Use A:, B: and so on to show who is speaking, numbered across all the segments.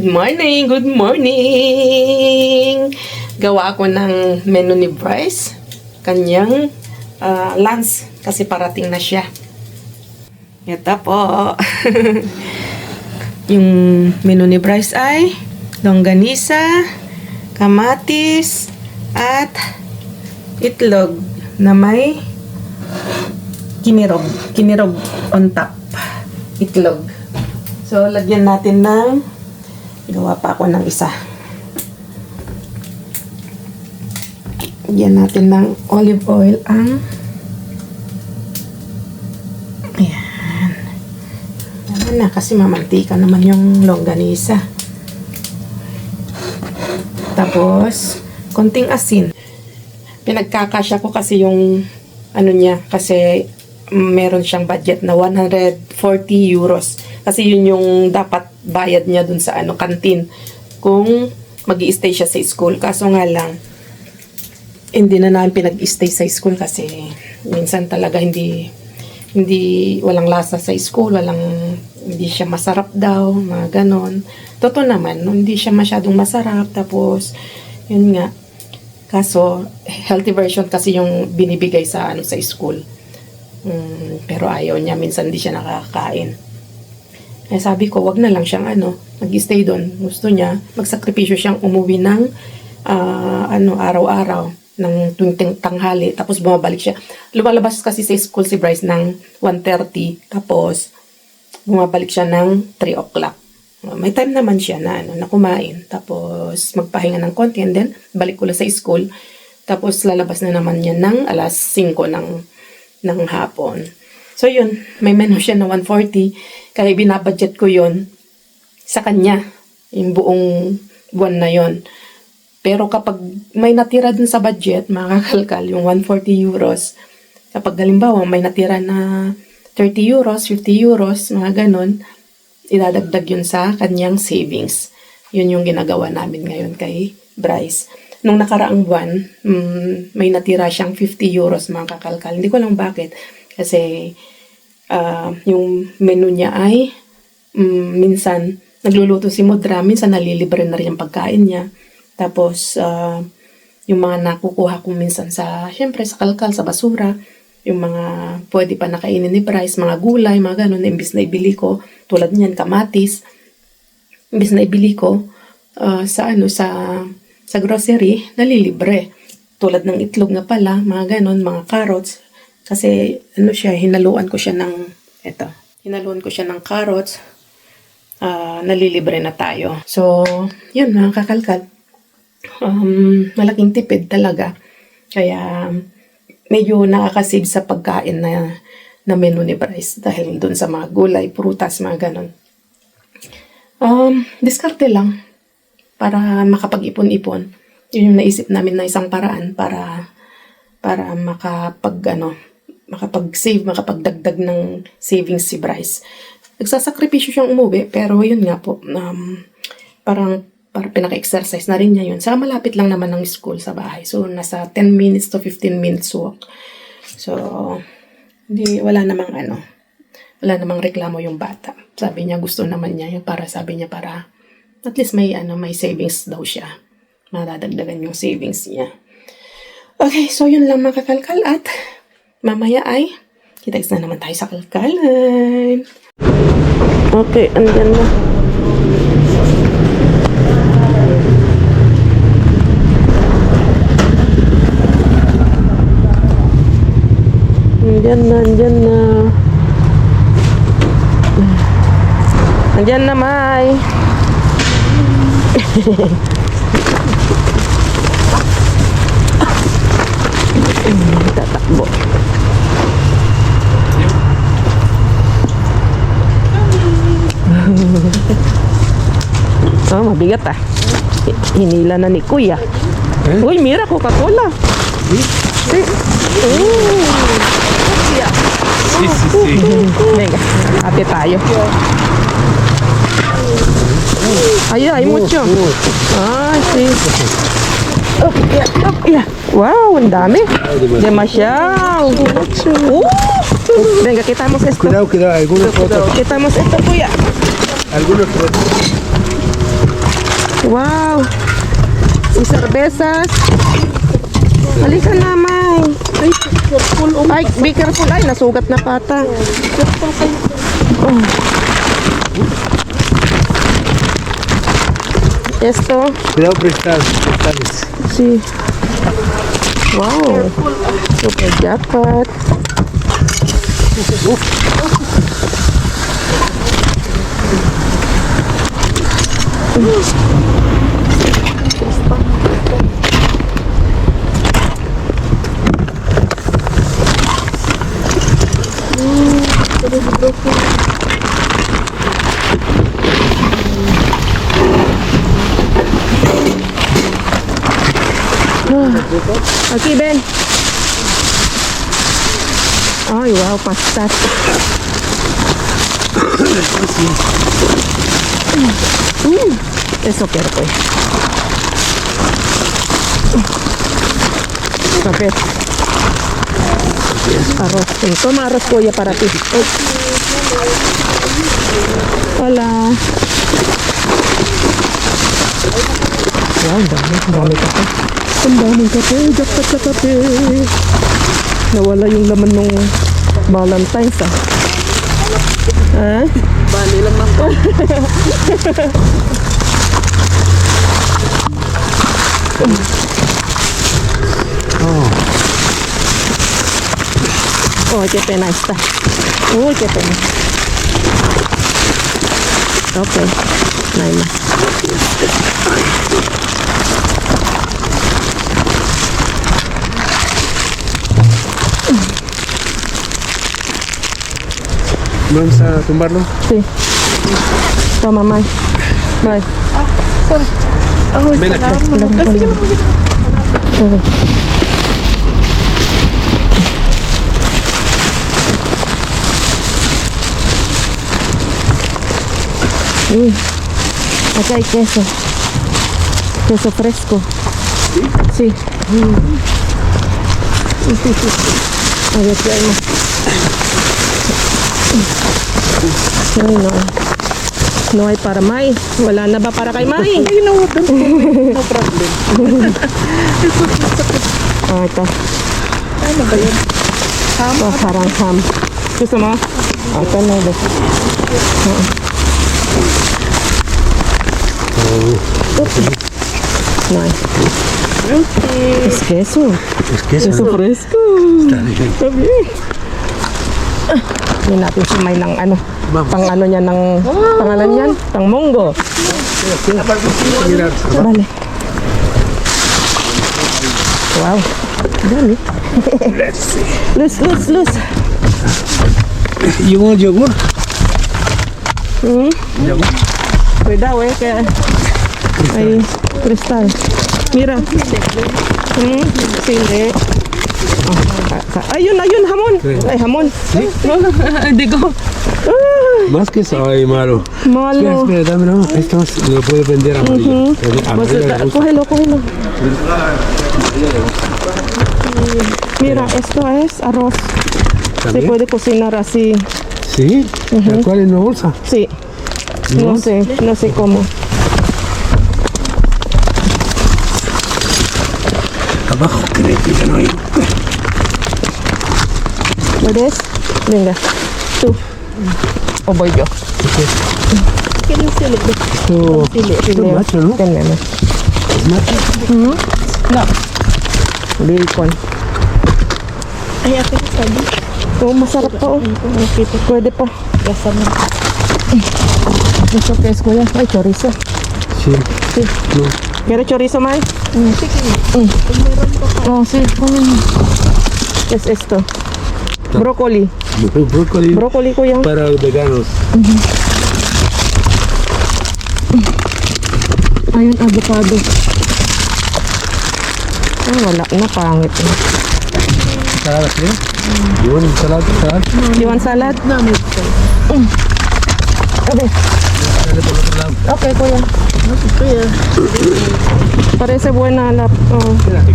A: Good morning! Good morning! Gawa ako ng menu ni Bryce. Kanyang lunch kasi parating na siya. Ito po. Yung menu ni Bryce ay longganisa, kamatis, at itlog na may kinirog. Kinirog on top. Itlog. So, lagyan natin ng gawa pa ako ng isa. Lagyan natin ng olive oil ang ayan. Tama na kasi mamantika naman yung longganisa. Tapos, konting asin. Pinagkakasya ko kasi yung ano niya kasi meron siyang budget na 140 euros. Kasi yun yung dapat bayad niya dun sa kantin kung mag-i-stay siya sa school. Kaso nga lang, hindi na namin pinag-i-stay sa school kasi minsan talaga hindi walang lasa sa school, hindi siya masarap daw, mga ganon. Totoo naman, hindi siya masyadong masarap. Tapos, yun nga, kaso healthy version kasi yung binibigay sa sa school. Pero ayaw niya, minsan hindi siya nakakain. Eh sabi ko, wag na lang siyang mag-stay doon. Gusto niya, magsakripisyo siyang umuwi ng araw-araw ng tuwing tanghali, tapos bumabalik siya. Lumalabas kasi sa school si Bryce ng 1:30, tapos bumabalik siya ng 3 o'clock. May time naman siya na kumain, tapos magpahinga ng konti, and then balik ko lang sa school, tapos lalabas na naman niya ng alas 5 ng hapon. So yun, may menu siya na 140, kaya binabudget ko yun sa kanya, yung buong buwan na yun. Pero kapag may natira dun sa budget, makakalkal yung 140 euros. Kapag halimbawa may natira na 30 euros, 50 euros, mga ganon, idadagdag yun sa kanyang savings. Yun yung ginagawa namin ngayon kay Bryce. Nung nakaraang buwan, may natira siyang 50 euros mga kakalkal. Hindi ko lang bakit. Kasi yung menu niya ay minsan nagluluto si Mudra, minsan nalilibre na rin yung pagkain niya. Tapos yung mga nakukuha ko minsan syempre sa kalkal, sa basura, yung mga pwede pa nakainin ni Bryce, mga gulay, mga ganun, imbis na ibili ko, tulad niyan, kamatis, imbis na ibili ko sa grocery, nalilibre. Tulad ng itlog nga pala, mga ganun, mga carrots. Kasi hinaluan ko siya ng carrots, nalilibre na tayo. So, yun mga kakalkal. Malaking tipid talaga. Kaya, medyo nakakasave sa pagkain na menu ni Bryce dahil dun sa mga gulay, prutas, mga ganun. Diskarte lang para makapag-ipon-ipon. Yun yung naisip namin na isang paraan para makapag-save, makapagdagdag ng savings si Bryce. Nagsasakripisyo siyang umuwi, pero yun nga po, parang pinaka-exercise na rin niya yun. Saka malapit lang naman ng school sa bahay. So, nasa 10 minutes to 15 minutes walk. So, wala namang reklamo yung bata. Sabi niya, gusto naman niya yun para at least may savings daw siya. Madadagdagan yung savings niya. Okay, so yun lang mga kakalkal, at mamaya ay kita-kits na naman tayo sa kalkalan. Okay, andyan na. Andyan na. Andyan na, May. Tatakbo. Mabigat Hinila na ni Kuya. Uy, mira, Coca-Cola. Venga, ate tayo. Ay, mucho. Sí. Wow, ang dami. Demasiado. Venga, quitamos esto.
B: Cuidado, algunos fotos.
A: Quitamos esto, Kuya.
B: Algunos fotos.
A: Wow! Cervezas. Halika na, May.
B: Ay, careful.
A: Ay, be careful. Ay, nasugat na pata.
B: Careful kayo.
A: Oh. Esto.
C: Cuidado cristales.
A: Sí. Wow. Super jackpot. Aquí, ven. Ay, wow, pastas. Eso quiero, pues. Papel. Arroz. Toma arroz kuya para ti. Oh. Hola. Wow, ang dami kape. Ang daming kape. Jackpot sa kape. Nawala yung laman ng Valentine's, ah. Ha?
B: Bali lang lang po.
A: Oh, qué pena está. Uy, qué pena. Ok, no hay más.
C: Vamos a tumbarlo.
A: Sí. Toma, May. May.
C: Ven acá. Acá hay queso. Queso fresco. Sí. A ver qué hay más. Ay, no. No hay para May. Wala na ba para kay May?
B: Ay, no, no problem.
A: Ah, ito.
B: Ano ba yun? Ham?
A: Oh, parang ham. Gusto mo? Ah, ito na ito. No hay.
B: Okay.
A: Es queso.
C: Es que eso
A: Queso fresco.
C: está bien.
A: Está bien. Hindi natin si May ng ano. Pang ano niya ng pangalan yan? Pang munggo.
C: Mirar.
A: Vale. Wow. Dami. Luz.
C: You want yogur? Yogur.
A: Cuidado, que hay cristal. Mira. Sili. Ayun, hamon. Ay, hamon. Digo.
C: Más que eso, ay, malo.
A: Malo.
C: Espera, dámelo. Esto lo puedo vender amarillo.
A: Pues,
C: Amarillo le gusta.
A: cógelo. Mira, esto es arroz. Se
C: ¿También?
A: puede cocinar así.
C: ¿Sí? ¿Cuál es la bolsa?
A: Sí. No sé cómo.
C: Abajo creo que ya no hay.
A: ¿Puedes? Venga. Tú. O voy yo.
B: Can you feel it?
C: Esto es
A: Leo.
C: macho, ¿no?
A: Teneme.
C: Es macho.
A: No. Bacon.
B: Ay, ako sabi.
A: Oh, masarap po.
B: Okay po.
A: Pwede pa.
B: Kasama.
A: Gusto que es kuya. Ay, chorizo.
C: Sí.
A: Sí.
C: No.
A: ¿Quiere chorizo, May?
B: Sige. Kung meron pa.
A: Oh, sí. ¿Qué es esto? Brócoli.
C: Brócoli
A: Brócoli, kuya.
C: para veganos.
A: Ayun, avocado. Ay, wala na. Pangit.
C: Salada, ¿sí? You want salad?
A: You want salad?
B: Namin po.
A: Okay.
C: Dale por el otro lado.
A: Okay, kuya.
B: Kaya,
A: Parece buena la... oh.
C: Espérate,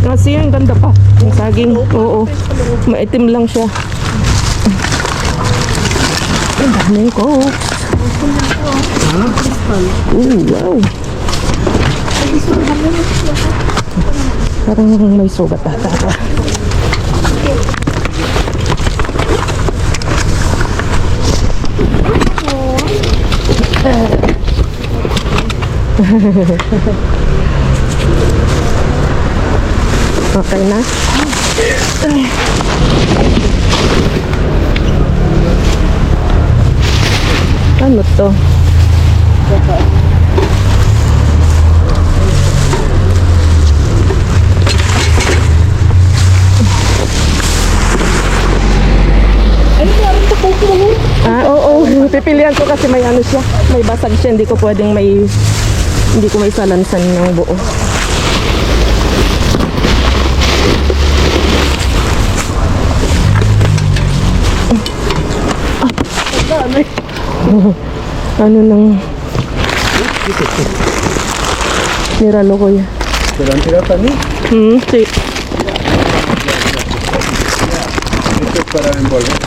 C: Kasi yung ganda pa. Yung saging. Oo. Maitim lang siya. Ang daming coke. Wow. Parang may sugat ata pa. Okay na? Ano to? Oo. Pipilian ko kasi may ano siya. May basag siya. Hindi ko pwedeng hindi ko may salansan ng buo. Ano nang niralo ko yan.
D: ¿Te lo han tirado también?
C: Sí.
D: Esto es para envolver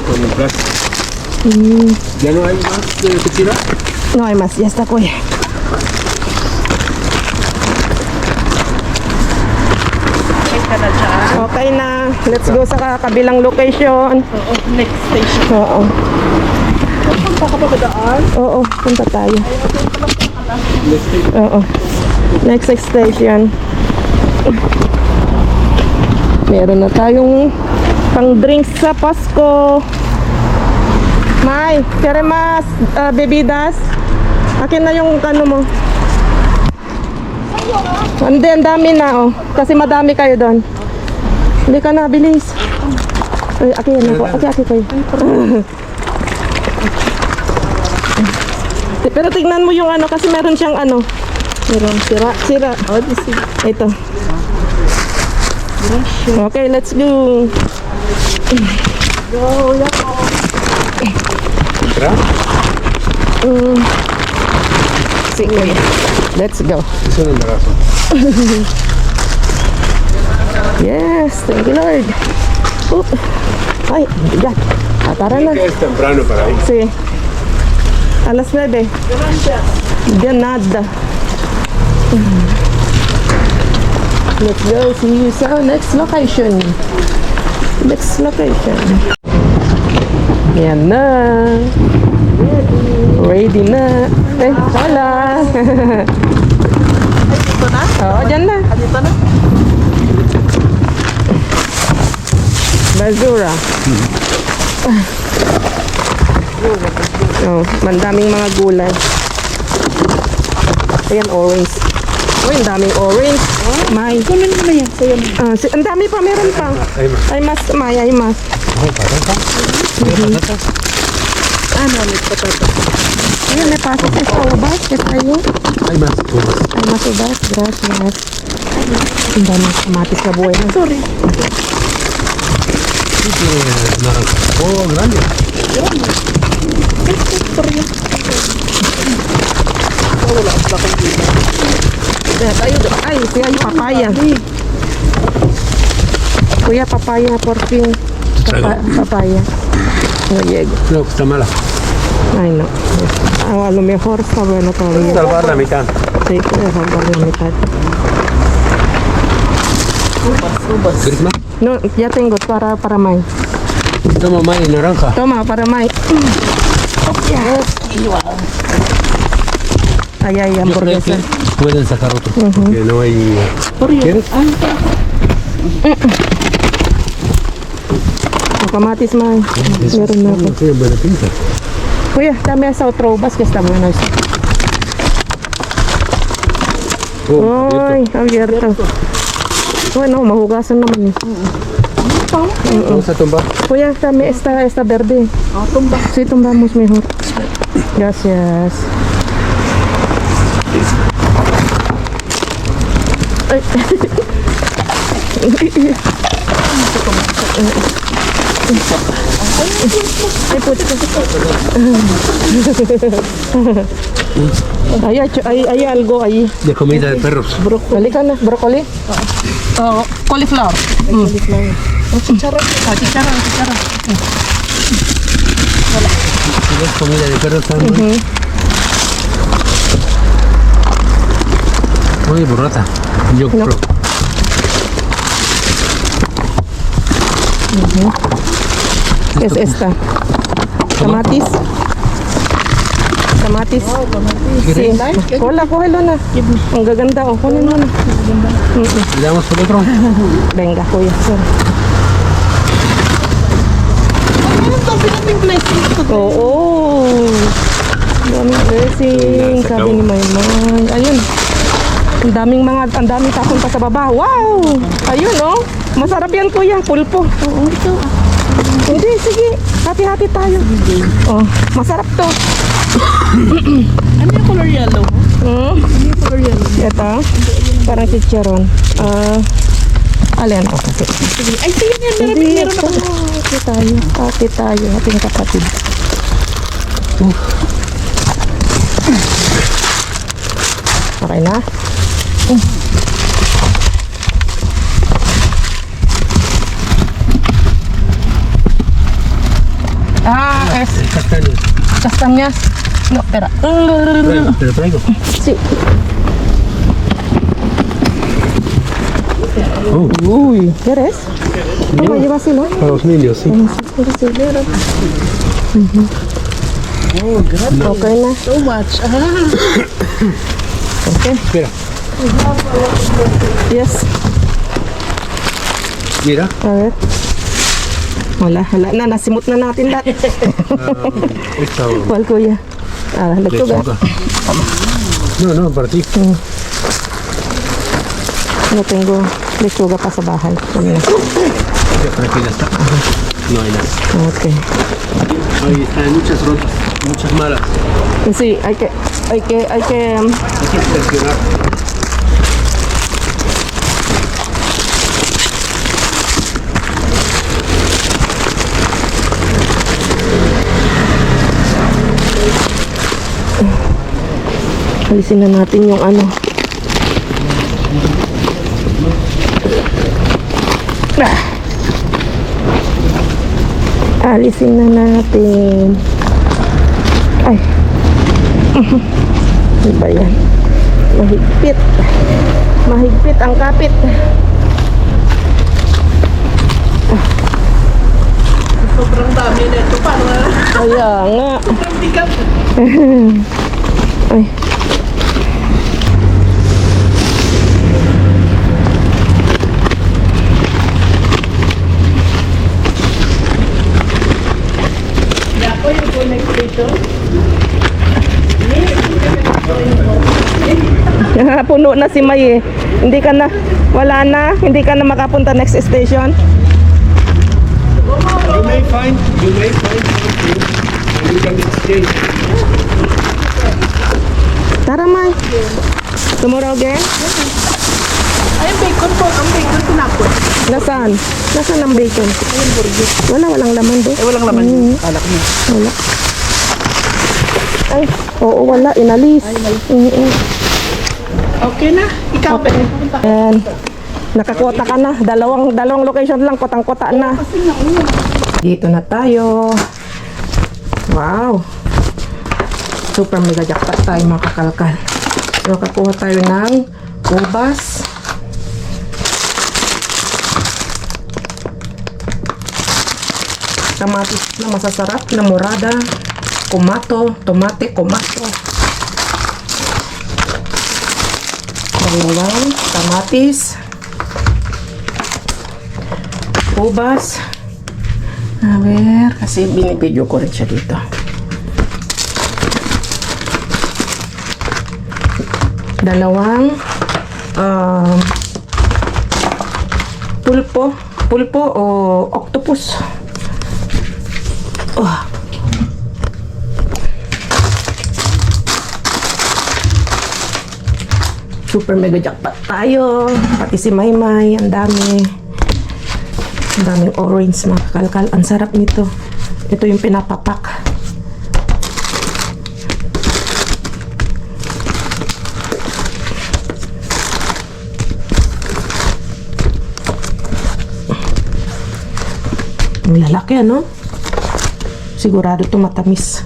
D: con el plástico. ¿Ya no hay más que tirar?
C: No hay más. Ya está, kuya. Okay na. Let's go sa kabilang location.
B: Oo, next station.
C: Oo.
B: Punta ka pa ba daan?
C: Oo, punta tayo. Oo. Next station. Meron na tayong pang drinks sa Pasko. May, kere mas bebidas. Akin na yung ano mo. Hindi, ang dami na oh. Kasi madami kayo doon. Hindi ka na, bilis. Ay, akin yan ako. Akin kayo. Pero tignan mo yung ano, kasi meron siyang ano. Meron sira.
B: Oh, this is
C: Ito. Okay, let's go.
D: ¿Tira?
C: Sige. Let's go.
D: Es un embarazo.
C: Yes, thank you Lord. Oop. Ay, ya. Tara na.
D: Que es temprano para ir.
C: Sí. A las 9. De nada. Let's go see you sa next location. Next location. Yan na. Ready na. Eh, wala.
B: dito na?
C: Oo, dyan na.
B: Dito na?
C: Basura. Oh, mandaming mga gulay. Ayan, orange. Oh, ang daming orange. May.
B: Kunin mo na yan. Sa'yo na.
C: Ang dami pa, meron pa.
D: Hay más.
C: Ay, mas, may, ay, mas.
D: ¿Hay patata? ¿Hay patatas?
B: May patata.
C: Ayan, may pasok sa ubas. Kasi tayo.
D: Hay más. Uvas.
C: Ay, mas ubas. Gracias. Ang daming kamatis sa buhay.
B: Sorry.
D: Sí, tiene naranja. Oh, grande.
C: Ayan, tayo. Ay, kuya, yung papaya. Kuya, papaya, porking. Papaya. Gallego.
D: No, está mala.
C: Ay, no. A lo mejor está bueno todavía.
D: Salvar la mitad.
C: Sí, puede salvar la mitad.
D: ¿Quieres más?
C: No, ya tengo para May.
D: Toma más y naranja.
C: Toma, para May. Yes. Ay, ay,
D: Yo creo
C: hamburguesa.
D: que pueden sacar otro. Porque no hay. ¿Quieres?
C: Ang kamatis, May. Meron na ako.
D: No tiene buena pinta.
C: Kuya, dame sa otro ubas que está bueno eso.
D: Oh,
C: Ay, abierto. Bueno, mahugasan naman eh.
D: vamos a tumbar.
C: Kuya, dame esta verde.
B: Tumba.
C: Sí, tumbamos mejor. Gracias. Ay. Ay, puto. Ay, hay algo ahí.
D: De comida de perros.
C: Halika na, broccoli. Oh, cauliflower.
B: Cauliflower. Oh, chicharon. Oh, chicharon.
D: Es comida de perro también. Muy borrata. Yo creo.
C: Es esta. Kamatis. Kamatis. Sí. Hola, cógelo na. Ang gaganda. Oh, kunin mo na.
D: Le damos por otro.
C: Venga, kuya. Sorry. Oo. Daming blessing. Sabi ni Maymay. Ayun. Ang daming tapon pa sa baba. Wow! Ayun, oh. Masarap yan, kuya. Pulpo. Oo, ito. Hindi, sige. Hati-hati tayo. Oh, masarap to.
B: Ano yung color yellow?
C: Hmm?
B: Ano yung color yellow?
C: Ito. Parang chicharon. Alin? Oh, kasi.
B: Ay, sige yan.
C: Hindi,
B: Meron
C: ito.
B: ako.
C: Hati tayo. Ating kapatid. Okay na? Es
D: Castaños.
C: castañas. No, espera.
D: Te lo traigo.
C: Sí. Uy, ¿quieres? Toma, llévaselo.
D: Para los niños, sí.
B: Oh, grabe.
C: Okay na.
B: So much.
C: Okay.
D: Espera.
C: Yes.
D: Mira.
C: A ver. Wala na. Nasimot na natin lahat.
D: Esta
C: Wal, kuya. Lechuga.
D: lechuga. No, para ti.
C: No tengo lechuga pa sa bahay. Wala na.
D: Ya para aquí ya está. No hay nada.
C: Okay.
D: Ahí están muchas rotas, muchas malas.
C: Sí, hay que
D: Hay que seleccionar.
C: alisin na natin yung ano. Alisin na natin. Ay. Ano ba yan? Mahigpit. Mahigpit ang kapit.
B: Sobrang dami na ito. Paano na?
C: Kaya nga.
B: Sobrang bigat.
C: Ay.
B: Ako yung connect dito.
C: Puno na si May eh. Hindi ka na, wala na, hindi ka na makapunta next station.
D: You may find something and you can exchange.
C: Tara, May. Tomorrow again?
B: Ay, ang bacon po. Ang bacon tinapon.
C: Nasaan? Nasaan ang bacon? Walang laman doon.
B: Ay, walang laman yun. Alak mo.
C: Wala. Ay, oo, wala. Inalis.
B: Okay na. Ikaw pa.
C: And, nakakuha ka na. Dalawang location lang. Kotang-kota na. Dito na tayo. Wow. Super mega jackpot tayo mga kakalkal. So, kakuha tayo ng ubas. Kamatis na masasarap na morada. Tomate. Dalawang kamatis. Ubas. A ver, kasi binibidyo ko rin siya dito. Dalawang pulpo o octopus. Super mega jackpot tayo. Pati si Maymay, ang dami. Ang daming orange mga kakalkal. Ang sarap nito. Ito yung pinapapak.
A: Ang lalaki, ano? Sigurado to matamis.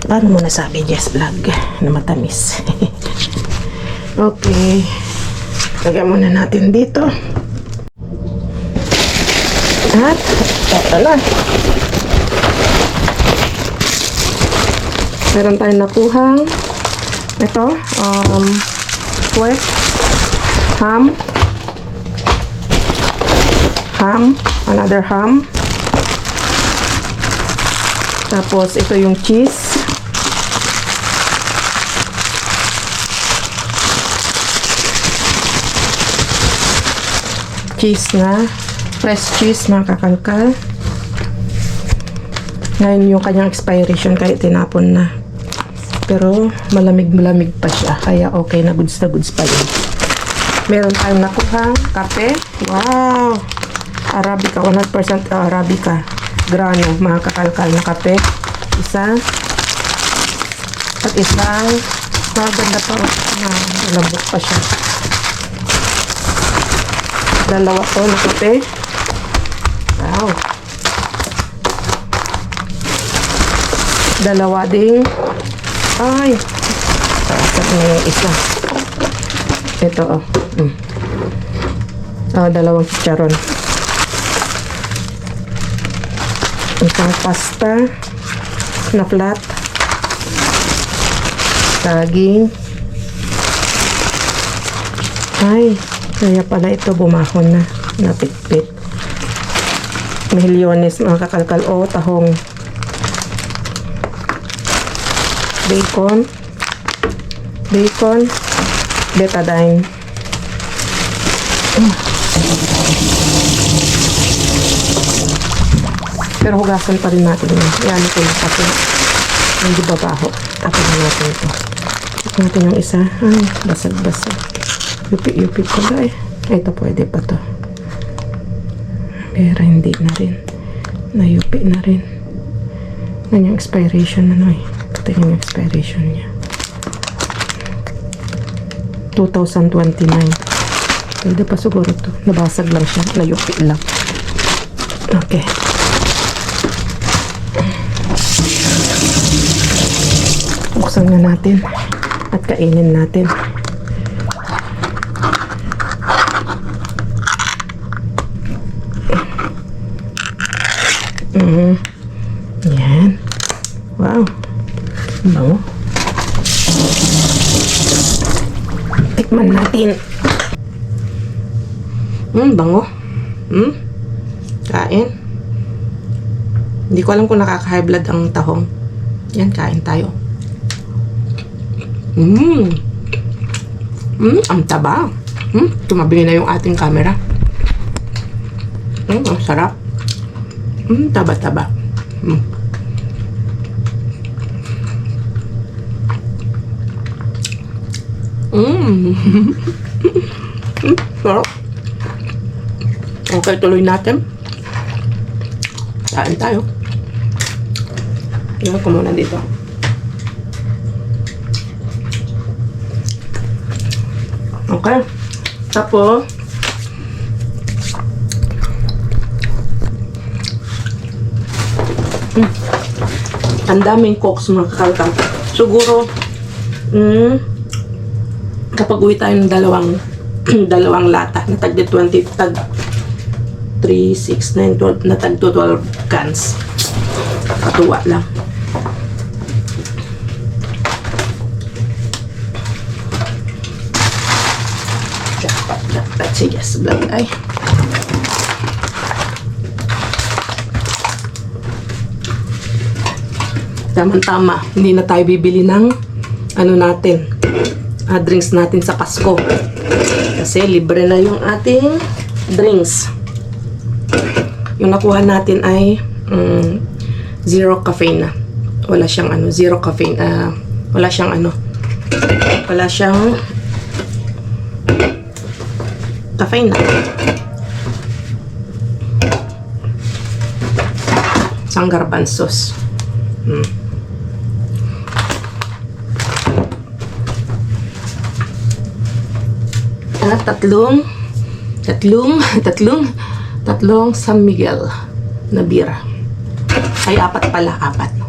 A: Paano mo nasabi, Jess Vlog, na matamis? Okay. Lagyan muna natin dito. At, ito na. Meron tayong nakuhang ito, pork, ham, another ham. Tapos, ito yung cheese. Cheese na. Fresh cheese, mga kakalkal. Ngayon yung kanyang expiration kaya tinapon na. Pero malamig-malamig pa siya. Kaya okay na goods pa yun. Meron tayong nakuhang kape. Wow! Arabica, 100% Arabica. Grano, mga kakalkal na kape. Isa. At isang maganda pa. Malambot pa siya. Dalawa to na kape. Wow. Dalawa ding. Ay. Sasag na yung isa. Ito, oh. Dalawang chicharon. Isang pasta na flat. Saging. Ay. Kaya pala ito bumahon na. Napitpit. Milyones, mga kakalkal. O, tahong. Bacon. Betadine. Pero hugasan pa rin natin yun. Yan ito yung kasi hindi babaho. Tapos na natin ito. Ito natin yung isa. Ay, basag-basag. Yupi pala eh. Ito pwede pa to. Pero hindi na rin. Nayupi na rin. Yan yung expiration ano eh. Tingnan yung expiration niya. 2029. Pwede pa siguro to. Nabasag lang siya. Nayupi lang. Okay. Buksan na natin. At kainin natin. Yan. Wow. Bango. Tikman natin. Bango. Kain. Hindi ko alam kung nakaka-high blood ang tahong. Yan, kain tayo. Ang taba. Tumabi na yung ating camera. Ang sarap. Taba-taba. Sarap. Okay, tuloy natin. Kain tayo. Iwan ko muna dito. Okay. Tapos, ang daming cokes, mga kakalkal. Siguro, kapag uwi tayo ng dalawang lata, na tag 20, tag 3, 6, 9, 12, na tag 12 cans. Katuwa lang. Dapat si Jess Vlog ay. Tama-tama, hindi na tayo bibili ng drinks natin sa Pasko. Kasi libre na yung ating drinks. Yung nakuha natin ay zero caffeine na. Wala siyang zero caffeine. Wala siyang caffeine na. Isang garbanzos. At tatlong tatlong San Miguel na beer. Ay, 4 pala, 4.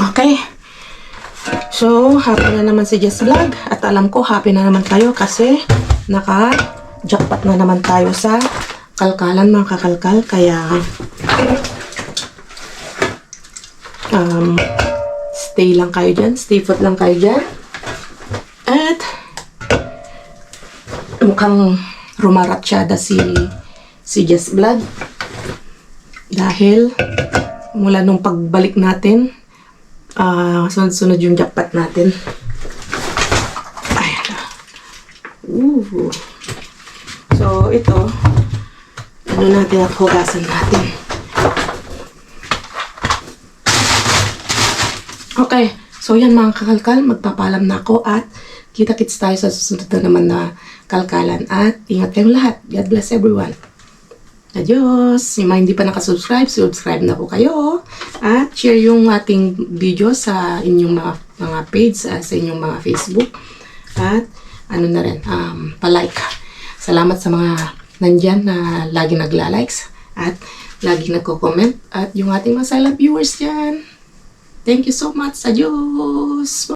A: Okay. So, happy na naman si Jess Vlog. At alam ko, happy na naman tayo kasi naka-jackpot na naman tayo sa kalkalan, mga kakalkal. Kaya, stay lang kayo dyan. Stay put lang kayo dyan. At, mukhang rumaratsyada si Jess Vlog. Dahil, mula nung pagbalik natin, sunod-sunod yung jackpot natin. Ayan. So, ito, ano natin at hugasan natin. Okay. So, yan mga kakalkal. Magpapalam na ako at kita-kits tayo sa susunod na naman na kalkalan. At ingat kayong lahat. God bless everyone. Adios! Yung mga hindi pa nakasubscribe, subscribe na po kayo. At share yung ating video sa inyong mga page, sa inyong mga Facebook. At ano na rin, palike. Salamat sa mga nandyan na lagi nagla-likes at lagi nagko-comment. At yung ating mga silent viewers dyan. Thank you so much. Adios!